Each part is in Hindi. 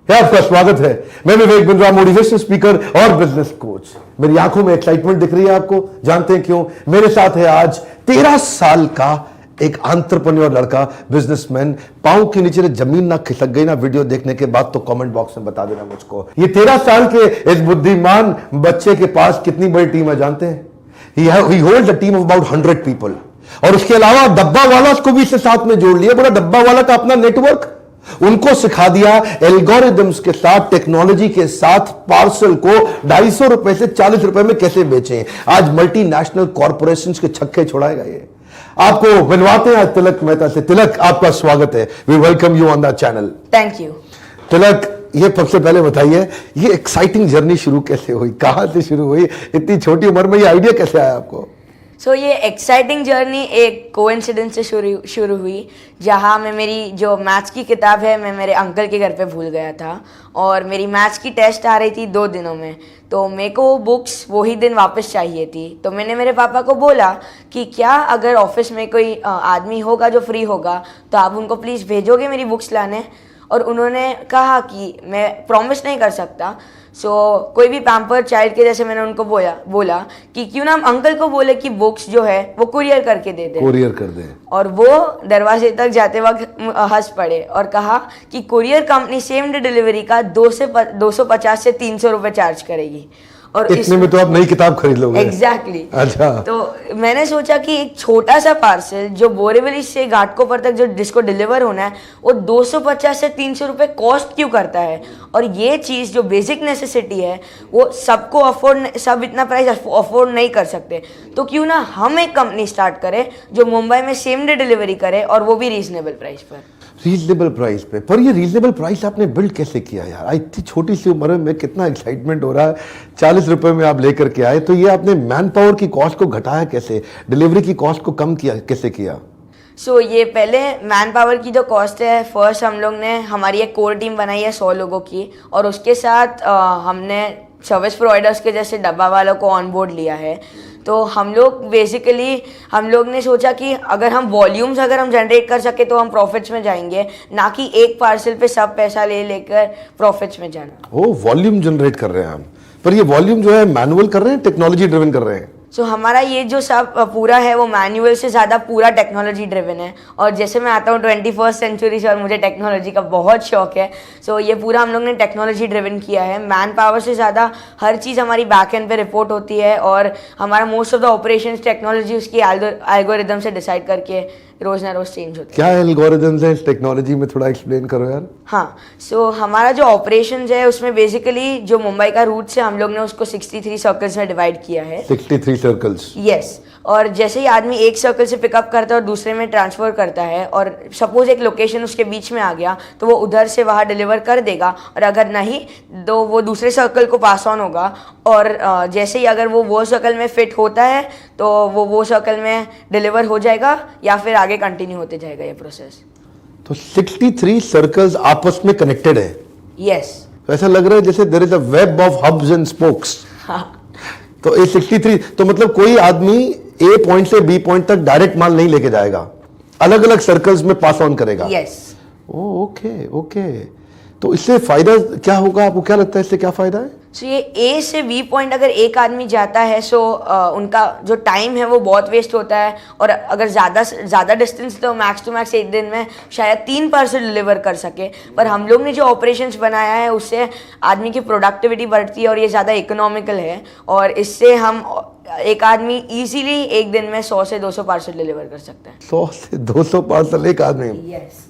क्या आपका स्वागत है। मैं विवेक बिंद्रा, मोटिवेशन स्पीकर और बिजनेस कोच। मेरी आंखों में एक्साइटमेंट दिख रही है आपको, जानते हैं क्यों? मेरे साथ है आज 13 साल का एक एंटरप्रेन्योर लड़का, बिजनेसमैन। पांव के नीचे जमीन ना खिसक गई ना वीडियो देखने के बाद तो कमेंट बॉक्स में बता देना मुझको। ये 13 साल के इस बुद्धिमान बच्चे के पास कितनी बड़ी टीम है जानते हैं? He holds a team of about 100 people। और उसके अलावा डब्बा वाला को भी इससे साथ में जोड़ लिया। बोला डब्बा वाला का अपना नेटवर्क, उनको सिखा दिया एल्गोरिदम्स के साथ, टेक्नोलॉजी के साथ पार्सल को 250 रुपए से 40 रुपए में कैसे बेचें। आज मल्टीनेशनल कॉर्पोरेशंस के छक्के छुड़ाएगा ये। आपको मिलवाते हैं आज तिलक मेहता से। तिलक, आपका स्वागत है। We welcome you on the channel. Thank you. Tilak, ये सबसे पहले बताइए, ये एक्साइटिंग जर्नी शुरू कैसे हुई, कहां से शुरू हुई? इतनी छोटी उम्र में ये आइडिया कैसे आया आपको? ये एक्साइटिंग जर्नी एक कोइंसिडेंस से शुरू हुई, जहाँ मैं मेरी जो मैथ्स की किताब है मैं मेरे अंकल के घर पे भूल गया था और मेरी मैथ्स की टेस्ट आ रही थी 2 दिनों में। तो मेरे को वो बुक्स वही दिन वापस चाहिए थी। तो मैंने मेरे पापा को बोला कि क्या अगर ऑफिस में कोई आदमी होगा जो फ्री होगा तो आप उनको प्लीज़ भेजोगे मेरी बुक्स लाने। और उन्होंने कहा कि मैं प्रॉमिस नहीं कर सकता। कोई भी पैम्पर चाइल्ड के जैसे मैंने उनको बोला कि क्यों ना हम अंकल को बोले कि बुक्स जो है वो कुरियर करके दे दे। कुरियर कर दे। और वो दरवाजे तक जाते वक्त हंस पड़े और कहा कि courier company same day delivery का 250 से 300 रुपए चार्ज करेगी। और इतने में तो आप नई किताब खरीद लोगे। एग्जैक्टली। अच्छा। तो मैंने सोचा कि एक छोटा सा पार्सल जो बोरीवली से घाटकोपर तक जिसको डिलीवर होना है वो 250 से 300 रुपए कॉस्ट क्यों करता है। और ये चीज़ जो बेसिक नेसेसिटी है वो सब इतना प्राइस अफोर्ड नहीं कर सकते। तो क्यों ना हम एक कंपनी स्टार्ट करें जो मुंबई में सेम डे डिलीवरी करे और वो भी रीजनेबल प्राइस पर। रीजनेबल प्राइस पे? पर ये रीजनेबल प्राइस आपने बिल्ड कैसे किया यार? इतनी छोटी सी उम्र में कितना एक्साइटमेंट हो रहा है। 40 रुपए में आप लेकर के आए, तो ये आपने मैन पावर की कॉस्ट को घटाया कैसे, डिलीवरी की कॉस्ट को कम किया कैसे किया? ये पहले मैन पावर की जो कॉस्ट है, फर्स्ट हम लोग ने हमारी एक कोर टीम बनाई है 100 लोगों की और उसके साथ हमने सर्विस प्रोवाइडर्स के जैसे डब्बा वालों को ऑन बोर्ड लिया है। तो हम लोग ने सोचा कि अगर हम वॉल्यूम्स जनरेट कर सके तो हम प्रॉफिट्स में जाएंगे, ना कि एक पार्सल पे सब पैसा लेकर प्रॉफिट्स में जाना। वॉल्यूम जनरेट कर रहे हैं हम, पर ये वॉल्यूम जो है मैनुअल कर रहे हैं, टेक्नोलॉजी ड्रिवन कर रहे हैं? हमारा ये जो सब पूरा है वो मैनुअल से ज़्यादा पूरा टेक्नोलॉजी ड्रिवन है। और जैसे मैं आता हूँ 21st सेंचुरी से और मुझे टेक्नोलॉजी का बहुत शौक है। ये पूरा हम लोग ने टेक्नोलॉजी ड्रिवन किया है। मैन पावर से ज़्यादा हर चीज़ हमारी बैक एंड पे रिपोर्ट होती है और हमारा most of the operations technology उसकी एल्गोरिदम से डिसाइड करके रोज ना रोज चेंज होता है। क्या एल्गोरिदम्स है इस टेक्नोलॉजी में, थोड़ा एक्सप्लेन करो यार। हाँ, हमारा जो ऑपरेशंस है उसमें बेसिकली जो मुंबई का रूट से हम लोग ने उसको 63 सर्कल्स में डिवाइड किया है। 63 सर्कल्स? यस। और जैसे ही आदमी एक सर्कल से पिकअप करता है और दूसरे में ट्रांसफर करता है और सपोज एक लोकेशन उसके बीच में आ गया तो वो उधर से वहाँ डिलीवर कर देगा, और अगर नहीं तो वो दूसरे सर्कल को पास ऑन होगा। और जैसे ही अगर वो सर्कल में फिट होता है तो वो सर्कल में डिलीवर हो जाएगा या फिर आगे कंटिन्यू होते जाएगा ये प्रोसेस। तो 63 सर्कल्स आपस में कनेक्टेड है? यस। ऐसा लग रहा है जैसे there is a web of hubs and spokes. तो ये 63, तो मतलब कोई आदमी ए पॉइंट से बी पॉइंट तक डायरेक्ट माल नहीं लेके जाएगा, अलग अलग सर्कल्स में पास ऑन करेगा। यस। ओके। तो इससे फायदा क्या होगा, आपको क्या लगता है इससे क्या फायदा है? ये ए से बी पॉइंट अगर एक आदमी जाता है उनका जो टाइम है वो बहुत वेस्ट होता है। और अगर ज़्यादा डिस्टेंस तो मैक्स टू मैक्स एक दिन में शायद 3 पार्सल डिलीवर कर सके। पर हम लोग ने जो ऑपरेशंस बनाया है उससे आदमी की प्रोडक्टिविटी बढ़ती है और ये ज़्यादा इकोनॉमिकल है। और इससे हम एक आदमी इजीली एक दिन में 100 से 200 पार्सल डिलीवर कर सकते हैं। 100 से 200 पार्सल एक आदमी? यस।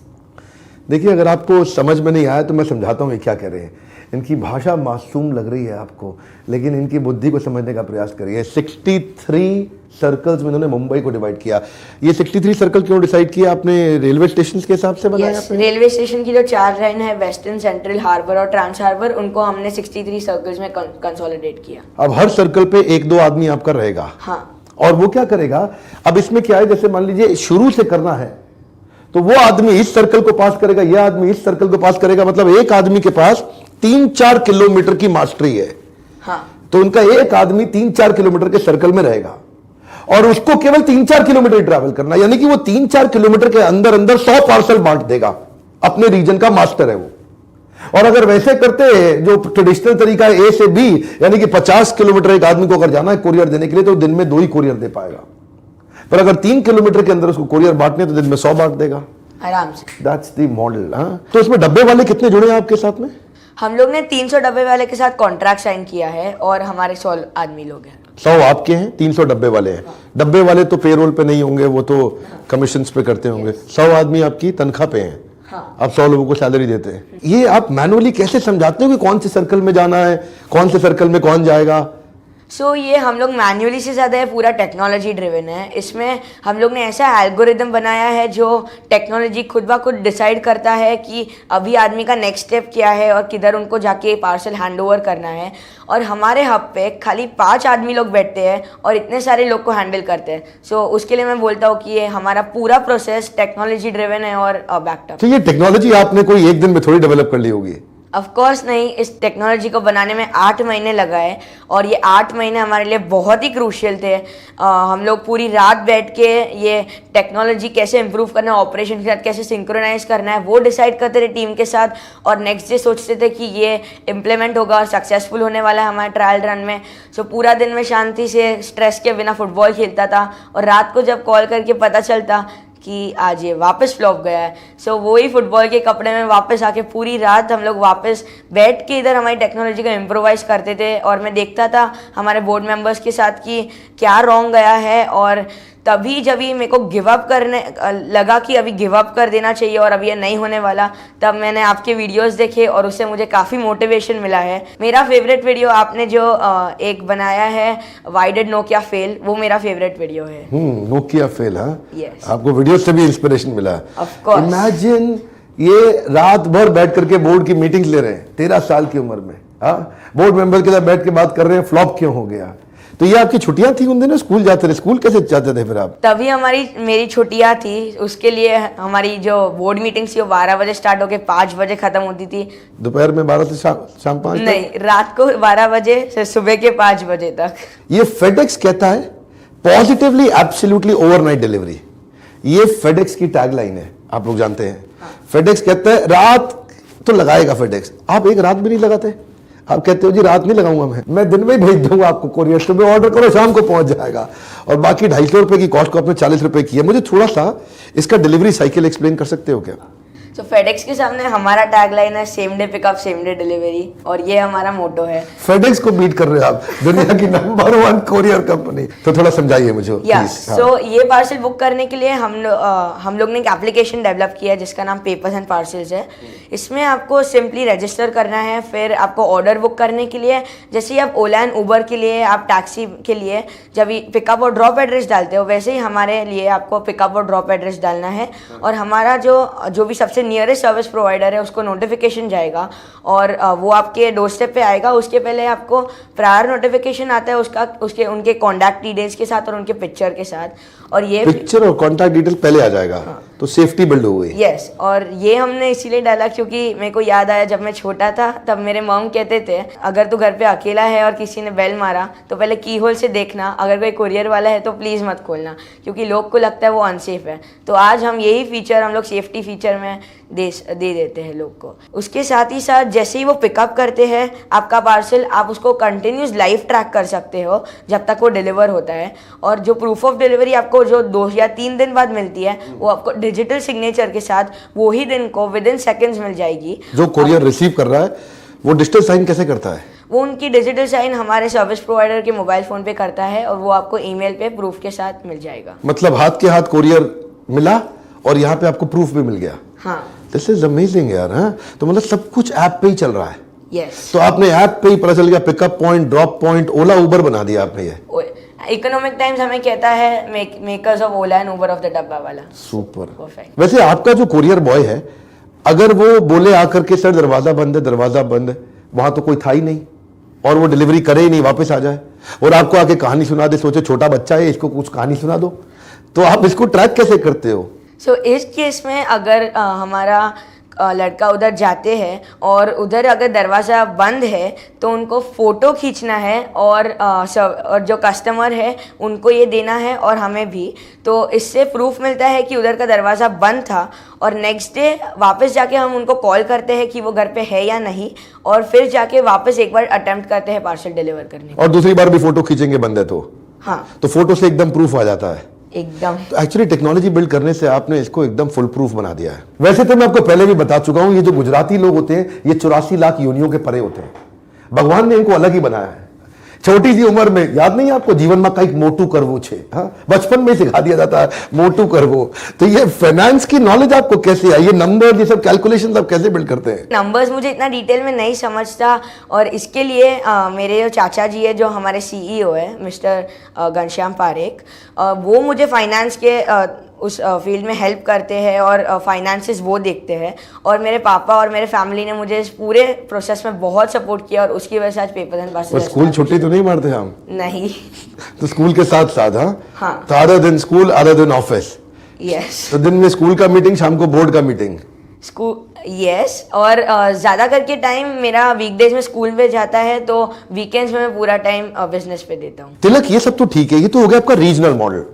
देखिए, अगर आपको समझ में नहीं आया तो मैं समझाता हूँ ये क्या कह रहे हैं। इनकी भाषा मासूम लग रही है आपको, लेकिन इनकी बुद्धि को समझने का प्रयास करिए। 63 सर्कल्स में इन्होंने मुंबई को डिवाइड किया। ये 63 सर्कल क्यों डिसाइड किया आपने? रेलवे स्टेशन के हिसाब से बनाया? रेलवे स्टेशन की जो 4 लाइन है, वेस्टर्न, सेंट्रल, हार्बर और ट्रांस हार्बर, उनको हमने 63 सर्कल्स में कंसोलिडेट किया। अब हर सर्कल पे 1-2 आदमी आपका रहेगा। हाँ। और वो क्या करेगा? अब इसमें क्या है, जैसे मान लीजिए शुरू से करना है तो वो आदमी इस सर्कल को पास करेगा, यह आदमी इस सर्कल को पास करेगा। मतलब एक आदमी के पास 3-4 किलोमीटर की मास्टरी है। हाँ। तो उनका एक आदमी 3-4 किलोमीटर के सर्कल में रहेगा और उसको केवल 3-4 किलोमीटर ट्रैवल करना, यानी कि वो 3-4 किलोमीटर के अंदर अंदर 100 पार्सल बांट देगा। अपने रीजन का मास्टर है वो। और अगर वैसे करते जो ट्रेडिशनल तरीका है, ए से बी, यानी कि 50 किलोमीटर एक आदमी को अगर जाना है कोरियर देने के लिए, तो दिन में 2 ही कोरियर दे पाएगा। पर अगर 3 किलोमीटर के अंदर उसको कोरियर बांटने, तो दिन में 100 बांट देगा आराम से। That's the model. हाँ, तो इसमें डब्बे वाले कितने जुड़े हैं आपके साथ में? हम लोग ने 300 डब्बे वाले के साथ कॉन्ट्रैक्ट साइन किया है और हमारे 100 आदमी लोग हैं। 100 आपके हैं, 300 डब्बे वाले हैं। डब्बे वाले तो पेरोल पे नहीं होंगे, वो तो कमीशन पे करते होंगे। 100 आदमी आपकी तनख्वाह पे हैं। हाँ। आप 100 लोगों को सैलरी देते हैं। ये आप मैनुअली कैसे समझाते हो कि कौन से सर्कल में जाना है, कौन से सर्कल में कौन जाएगा? ये हम लोग मैन्युअली से ज़्यादा है, पूरा टेक्नोलॉजी ड्रिवन है। इसमें हम लोग ने ऐसा एल्गोरिदम बनाया है जो टेक्नोलॉजी खुद ब खुद डिसाइड करता है कि अभी आदमी का नेक्स्ट स्टेप क्या है और किधर उनको जाके पार्सल हैंड ओवर करना है। और हमारे हब पे खाली 5 आदमी लोग बैठते हैं और इतने सारे लोग को हैंडल करते हैं। उसके लिए मैं बोलता हूँ कि ये हमारा पूरा प्रोसेस टेक्नोलॉजी ड्रिवन है और बैकअप। तो ये टेक्नोलॉजी आपने कोई एक दिन में थोड़ी डेवलप कर ली होगी? ऑफ कोर्स नहीं, इस टेक्नोलॉजी को बनाने में 8 महीने लगा है और ये 8 महीने हमारे लिए बहुत ही क्रूशियल थे। हम लोग पूरी रात बैठ के ये टेक्नोलॉजी कैसे इम्प्रूव करना है, ऑपरेशन के साथ कैसे सिंक्रोनाइज करना है, वो डिसाइड करते थे टीम के साथ। और नेक्स्ट डे सोचते थे कि ये इम्प्लीमेंट होगा और सक्सेसफुल होने वाला है हमारे ट्रायल रन में। पूरा दिन में शांति से स्ट्रेस के बिना फुटबॉल खेलता था और रात को जब कॉल करके पता चलता कि आज ये वापस फ्लॉप गया है, वही फुटबॉल के कपड़े में वापस आके पूरी रात हम लोग वापस बैठ के इधर हमारी टेक्नोलॉजी को इम्प्रोवाइज करते थे। और मैं देखता था हमारे बोर्ड मेंबर्स के साथ कि क्या रॉन्ग गया है। और तभी जब ही मेरे को गिव अप करने लगा कि अभी गिव अप कर देना चाहिए और अभी ये नहीं होने वाला, तब मैंने आपके वीडियोस देखे और उससे मुझे काफ़ी मोटिवेशन मिला है। मेरा फेवरेट वीडियो आपने जो एक बनाया है व्हाई डिड नोकिया फेल, वो मेरा फेवरेट वीडियो है। Nokia fail? हाँ, Yes. आपको वीडियो से भी इंस्पिरेशन मिला? Of course. इमेजिन ये रात भर बैठ करके बोर्ड की मीटिंग्स ले रहे हैं 13 साल की उम्र में। हाँ, बोर्ड मेंबर के साथ बैठ के बात कर रहे हैं फ्लॉप क्यों हो गया। तो ये आपकी छुट्टियां थी उन दिनों? स्कूल जाते थे? स्कूल कैसे जाते थे फिर आप? तभी मेरी छुट्टियां थी। उसके लिए हमारी जो बोर्ड मीटिंग थी वो 12 बजे स्टार्ट होके 5 बजे खत्म होती थी। दोपहर में 12 से शाम 5? नहीं, रात को 12 बजे से सुबह के 5 बजे तक। ये फेडेक्स कहता है पॉजिटिवली एब्सोल्युटली ओवरनाइट डिलीवरी। ये फेडेक्स की टैगलाइन है, आप लोग जानते हैं। फेडेक्स कहता है रात तो लगाएगा फेडेक्स। आप एक रात भी नहीं लगाते। आप कहते हो जी रात नहीं लगाऊंगा, मैं दिन में ही भेज दूंगा आपको कोरियर। सुबह ऑर्डर करो, शाम को पहुंच जाएगा। और बाकी 250 रुपए की कॉस्ट को आपने 40 रुपए की है। मुझे थोड़ा सा इसका डिलीवरी साइकिल एक्सप्लेन कर सकते हो क्या? फेडेक्स के सामने हमारा टैगलाइन है same day pickup same day delivery, और ये हमारा मोटो है। फेडेक्स को बीट कर रहे हो आप, दुनिया की नंबर 1 कोरियर कंपनी। तो थोड़ा समझाइए मुझे। ये पार्सल बुक करने के लिए हम लोग ने एक एप्लीकेशन डेवलप किया है जिसका नाम पेपर्स एंड पार्सल्स है। इसमें आपको सिंपली रजिस्टर करना है, फिर आपको ऑर्डर बुक करने के लिए जैसे ही आप ओला एंड उबर के लिए, आप टैक्सी के लिए जब पिकअप और ड्रॉप एड्रेस डालते हो, वैसे ही हमारे लिए आपको पिकअप और ड्रॉप एड्रेस डालना है। और हमारा जो भी सबसे नियरेस्ट सर्विस प्रोवाइडर है उसको नोटिफिकेशन जाएगा और वो आपके डोर स्टेप पे आएगा। उसके पहले आपको प्रायर नोटिफिकेशन आता है उनके कॉन्टैक्ट डिटेल्स के साथ और उनके पिक्चर के साथ। और ये पिक्चर और कॉन्टैक्ट डिटेल पहले आ जाएगा। हाँ। तो सेफ्टी बिल्ड हो गई। यस, और ये हमने इसीलिए डाला क्योंकि मेरे को याद आया जब मैं छोटा था तब मेरे मॉम कहते थे अगर तू घर पे अकेला है और किसी ने बेल मारा तो पहले की होल से देखना, अगर कोई कुरियर वाला है तो प्लीज़ मत खोलना, क्योंकि लोग को लगता है वो अनसेफ है। तो आज हम यही फीचर हम लोग सेफ्टी फीचर में दे देते हैं लोग को। उसके साथ ही साथ जैसे ही वो पिकअप करते हैं आपका पार्सल, आप उसको कंटिन्यूस लाइव ट्रैक कर सकते हो जब तक वो डिलीवर होता है। और जो प्रूफ ऑफ डिलीवरी आपको जो 2 या 3 दिन बाद मिलती है वो आपको डिजिटल सिग्नेचर के साथ वो ही दिन को विदिन सेकेंड्स मिल जाएगी। जो कुरियर रिसीव कर रहा है वो डिजिटल साइन कैसे करता है? वो उनकी डिजिटल साइन हमारे सर्विस प्रोवाइडर के मोबाइल फ़ोन पे करता है और वो आपको ईमेल पे प्रूफ के साथ मिल जाएगा। मतलब हाथ के हाथ कुरियर मिला और यहाँ पे आपको प्रूफ भी मिल गया। हाँ, दिस इज अमेजिंग यार। हाँ, तो मतलब सब कुछ ऐप पे ही चल रहा है। यस। तो आपने ऐप पे ही पता चल गया, पिकअप पॉइंट, ड्रॉप पॉइंट, ओला उबर बना दिया आपने। ये इकोनॉमिक टाइम्स हमें कहता है makers of Ola and Uber of the डब्बा वाला। सुपर। परफेक्ट। वैसे आपका जो कुरियर बॉय है, अगर वो बोले आकर के सर दरवाजा बंद है, दरवाजा बंद है, वहां तो कोई था ही नहीं और वो डिलीवरी करे ही नहीं, वापस आ जाए और आपको आके कहानी सुना दे, सोचे छोटा बच्चा है इसको कुछ कहानी सुना दो, तो आप इसको ट्रैक कैसे करते हो? इस केस में अगर हमारा लड़का उधर जाते हैं और उधर अगर दरवाज़ा बंद है तो उनको फ़ोटो खींचना है और जो कस्टमर है उनको ये देना है और हमें भी। तो इससे प्रूफ मिलता है कि उधर का दरवाज़ा बंद था और नेक्स्ट डे वापस जाके हम उनको कॉल करते हैं कि वो घर पे है या नहीं और फिर जाके वापस एक बार अटेम्प्ट करते हैं पार्सल डिलीवर करने का। और दूसरी बार भी फोटो खींचेंगे बंद है तो हाँ, तो फोटो से एकदम प्रूफ आ जाता है। एकदम। तो एक्चुअली टेक्नोलॉजी बिल्ड करने से आपने इसको एकदम फुल प्रूफ बना दिया है। वैसे तो मैं आपको पहले भी बता चुका हूं, ये जो गुजराती लोग होते हैं ये 84 लाख योनियों के परे होते हैं। भगवान ने इनको अलग ही बनाया है। छोटी सी उम्र में, याद नहीं आपको, जीवन में कई मोटू करवो छे, हाँ, बचपन में सिखा दिया जाता है मोटू करवो। तो ये फाइनेंस की नॉलेज आपको कैसे आई? ये नंबर, ये सब कैलकुलेशन आप कैसे बिल्ड करते हैं? नंबर्स मुझे इतना डिटेल में नहीं समझता और इसके लिए मेरे जो चाचा जी है जो हमारे सीईओ है मिस्टर घनश्याम पारेख, वो मुझे फाइनेंस के उस फील्ड में हेल्प करते हैं और फाइनेंसेस वो देखते हैं। और मेरे पापा और मेरे फैमिली ने मुझे इस पूरे प्रोसेस में बहुत सपोर्ट किया और उसकी वजह से आज पेपर एंड पासेस। स्कूल छुट्टी तो नहीं मारते हम? नहीं। तो स्कूल के साथ साथ, हाँ। तो अदर दिन स्कूल, अदर दिन ऑफिस। यस। तो दिन में स्कूल का मीटिंग, शाम को बोर्ड का मीटिंग। School, yes. और ज़्यादा करके टाइम मेरा वीकडेज में स्कूल में जाता है तो वीकेंड्स में मैं पूरा टाइम बिजनेस पे देता हूँ। तिलक, ये सब तो ठीक है, ये तो हो गया आपका रीजनल मॉडल।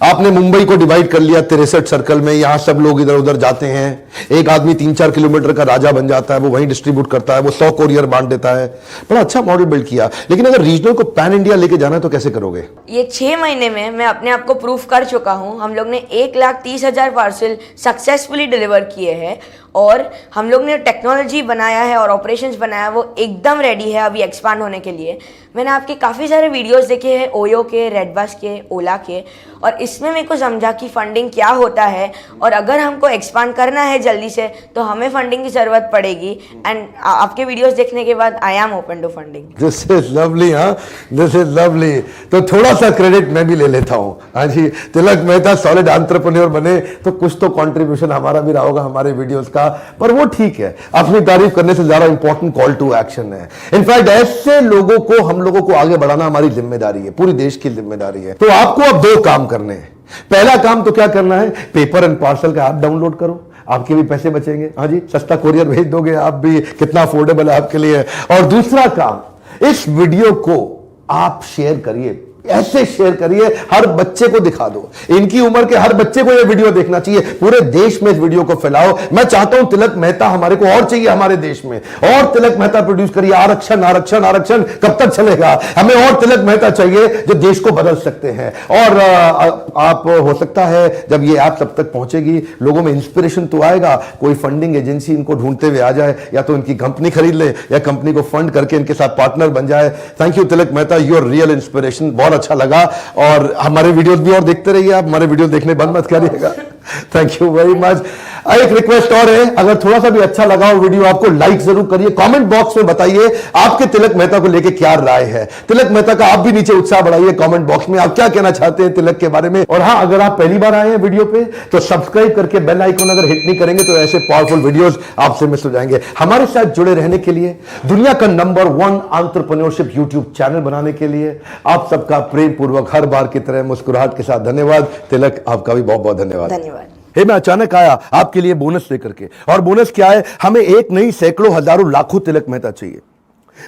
आपने मुंबई को डिवाइड कर लिया 63 सर्कल में, यहां सब लोग इधर उधर जाते हैं। एक आदमी 3-4 किलोमीटर का राजा बन जाता है, वो वहीं डिस्ट्रीब्यूट करता है, वो 100 कोरियर बांट देता है। बड़ा अच्छा मॉडल बिल्ड किया। लेकिन अगर रीजनल को पैन इंडिया लेके जाना है तो कैसे करोगे? ये 6 महीने में मैं अपने आप को प्रूफ कर चुका हूँ। हम लोग ने 1,30,000 पार्सल सक्सेसफुली डिलीवर किए हैं और हम लोग ने टेक्नोलॉजी बनाया है और ऑपरेशंस बनाया, वो एकदम रेडी है अभी एक्सपांड होने के लिए। मैंने आपके काफ़ी सारे वीडियोस देखे हैं, ओयो के, रेडबस के, ओला के, और इसमें मेरे को समझा कि फंडिंग क्या होता है और अगर हमको एक्सपांड करना है जल्दी से तो हमें फंडिंग की ज़रूरत पड़ेगी। एंड आपके वीडियोस देखने के बाद I am open to funding. This is lovely, हाँ, दिस इज लवली। तो थोड़ा सा क्रेडिट मैं भी ले लेता हूँ। हाँ जी, तिलक मेहता सॉलिड एंटरप्रेन्योर बने तो कुछ तो कंट्रीब्यूशन हमारा भी रहा होगा हमारे वीडियोस का, पर वो ठीक है। अपनी तारीफ करने से ज्यादा इंपॉर्टेंट कॉल टू एक्शन है। इनफैक्ट ऐसे लोगों को, हम लोगों को आगे बढ़ाना हमारी जिम्मेदारी है, पूरी देश की जिम्मेदारी है। तो आपको अब 2 काम करने हैं। पहला काम तो क्या करना है, पेपर एंड पार्सल का ऐप डाउनलोड करो, आपके भी पैसे बचेंगे। हाँ जी, सस्ता कोरियर भेज दोगे आप भी, कितना अफोर्डेबल है आपके लिए। और दूसरा काम, इस वीडियो को आप शेयर करिए, ऐसे शेयर करिए, हर बच्चे को दिखा दो। इनकी उम्र के हर बच्चे को यह वीडियो देखना चाहिए। पूरे देश में इस वीडियो को फैलाओ। मैं चाहता हूं तिलक मेहता हमारे को और चाहिए हमारे देश में, और तिलक मेहता प्रोड्यूस करिए। आरक्षण आरक्षण आरक्षण कब तक चलेगा? हमें और तिलक मेहता चाहिए जो देश को बदल सकते हैं। और आप, हो सकता है जब ये ऐप सब तक पहुंचेगी, लोगों में इंस्पिरेशन तो आएगा, कोई फंडिंग एजेंसी इनको ढूंढते हुए आ जाए, या तो इनकी कंपनी खरीद ले या कंपनी को फंड करके इनके साथ पार्टनर बन जाए। Thank you Tilak Mehta, your real inspiration. बहुत अच्छा लगा। और हमारे वीडियोस भी और देखते रहिए आप, हमारे वीडियो देखने बंद मत करिएगा। Thank you very much. एक रिक्वेस्ट और है, अगर थोड़ा सा भी अच्छा लगा हो वीडियो आपको, लाइक जरूर करिए। कमेंट बॉक्स में बताइए आपके तिलक मेहता को लेके क्या राय है। तिलक मेहता का आप भी नीचे उत्साह बढ़ाइए कमेंट बॉक्स में, आप क्या कहना चाहते हैं तिलक के बारे में। और हाँ, अगर आप पहली बार आए हैं वीडियो पे तो सब्सक्राइब करके बेल आइकन अगर हिट नहीं करेंगे तो ऐसे पावरफुल वीडियोस आपसे मिस हो जाएंगे। हमारे साथ जुड़े रहने के लिए, दुनिया का नंबर 1 एंटरप्रेन्योरशिप यूट्यूब चैनल बनाने के लिए आप सबका प्रेम पूर्वक हर बार की तरह मुस्कुराहट के साथ धन्यवाद। तिलक, आपका भी बहुत बहुत धन्यवाद। धन्यवाद। मैं अचानक आया आपके लिए बोनस लेकर के, और बोनस क्या है, हमें एक नहीं सैकड़ों हजारों लाखों तिलक मेहता चाहिए।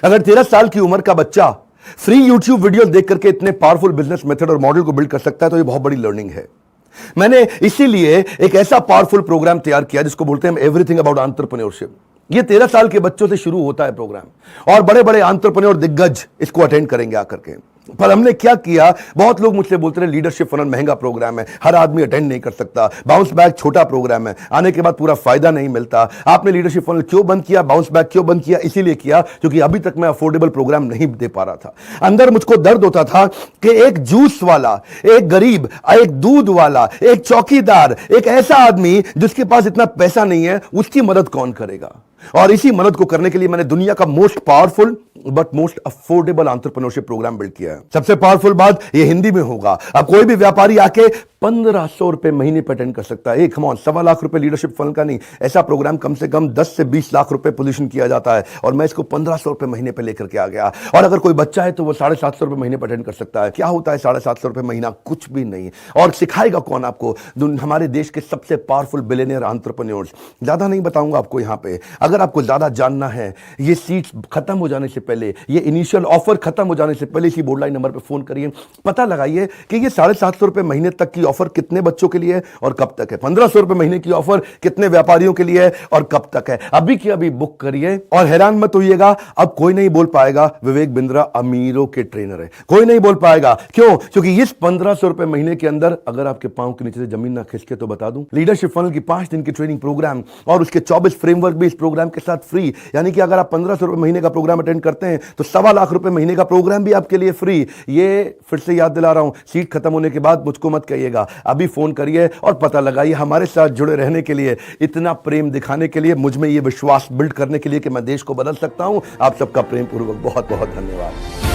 अगर 13 साल की उम्र का बच्चा फ्री यूट्यूब वीडियो देख करके इतने पावरफुल बिजनेस मेथड और मॉडल को बिल्ड कर सकता है तो ये बहुत बड़ी लर्निंग है। मैंने इसीलिए एक ऐसा पावरफुल प्रोग्राम तैयार किया जिसको बोलते हैं एवरीथिंग अबाउट एंटरप्रेन्योरशिप। ये 13 साल के बच्चों से शुरू होता है प्रोग्राम, और बड़े बड़े एंटरप्रेन्योर दिग्गज इसको अटेंड करेंगे आकर के। पर हमने क्या किया, बहुत लोग मुझसे बोलते रहे लीडरशिप फनल महंगा प्रोग्राम है, हर आदमी अटेंड नहीं कर सकता, बाउंस बैक छोटा प्रोग्राम है, आने के बाद पूरा फायदा नहीं मिलता। आपने लीडरशिप फनल क्यों बंद किया, बाउंस बैक क्यों बंद किया? इसीलिए किया क्योंकि अभी तक मैं अफोर्डेबल प्रोग्राम नहीं दे पा रहा था। अंदर मुझको दर्द होता था कि एक जूस वाला, एक गरीब, एक दूध वाला, एक चौकीदार, एक ऐसा आदमी जिसके पास इतना पैसा नहीं है, उसकी मदद कौन करेगा? और इसी मदद को करने के लिए मैंने दुनिया का most powerful but most affordable entrepreneurship program build किया है। सबसे पावरफुल बात ये हिंदी में होगा। अब कोई भी व्यापारी आके 1500 रुपए महीने पे अटेंड कर सकता है। कम ऑन, 1.25 लाख रुपए लीडरशिप फंड का नहीं, ऐसा प्रोग्राम कम से कम 10 से 20 लाख रुपए पोजीशन किया जाता है और मैं इसको 1500 रुपए महीने पे लेकर के आ गया। और अगर कोई बच्चा है तो वो 750 रुपए महीने पे अटेंड कर सकता है। क्या होता है 750 रुपए महीना? कुछ भी नहीं। और सिखाएगा कौन आपको? हमारे देश के सबसे पावरफुल बिलियनियर एंटरप्रेन्योर्स। ज्यादा नहीं बताऊंगा आपको यहाँ पे। अगर आपको ज्यादा जानना है, ये सीट्स खत्म हो जाने से पहले, ये इनिशियल ऑफर खत्म हो जाने से पहले इसी बोर्ड लाइन नंबर पे फोन करिए, पता लगाइए कि ये 750 रुपए महीने तक की ऑफर कितने बच्चों के लिए है और कब तक है। 1500 रुपए महीने की ऑफर कितने व्यापारियों के लिए है और कब तक है। अभी की अभी बुक करिए। और हैरान मत होइएगा, अब कोई नहीं बोल पाएगा विवेक बिंद्रा अमीरों के ट्रेनर है। कोई नहीं बोल पाएगा। क्यों? क्योंकि इस 1500 रुपए महीने के अंदर अगर आपके पांव के नीचे से जमीन ना खिसके तो बता दूं, लीडरशिप फनल की 5 दिन की ट्रेनिंग प्रोग्राम और उसके 24 फ्रेमवर्क भी इस प्रोग्राम के साथ फ्री। यानी कि अगर आप 1500 रुपए महीने का प्रोग्राम अटेंड करते हैं तो 1.25 लाख रुपए महीने का प्रोग्राम भी आपके लिए फ्री। ये फिर से याद दिला रहा हूं, सीट खत्म होने के बाद मुझको मत कहिएगा, अभी फोन करिए और पता लगाइए। हमारे साथ जुड़े रहने के लिए, इतना प्रेम दिखाने के लिए, मुझ में ये विश्वास बिल्ड करने के लिए कि मैं देश को बदल सकता हूं। आप सबका प्रेम पूर्वक बहुत बहुत धन्यवाद।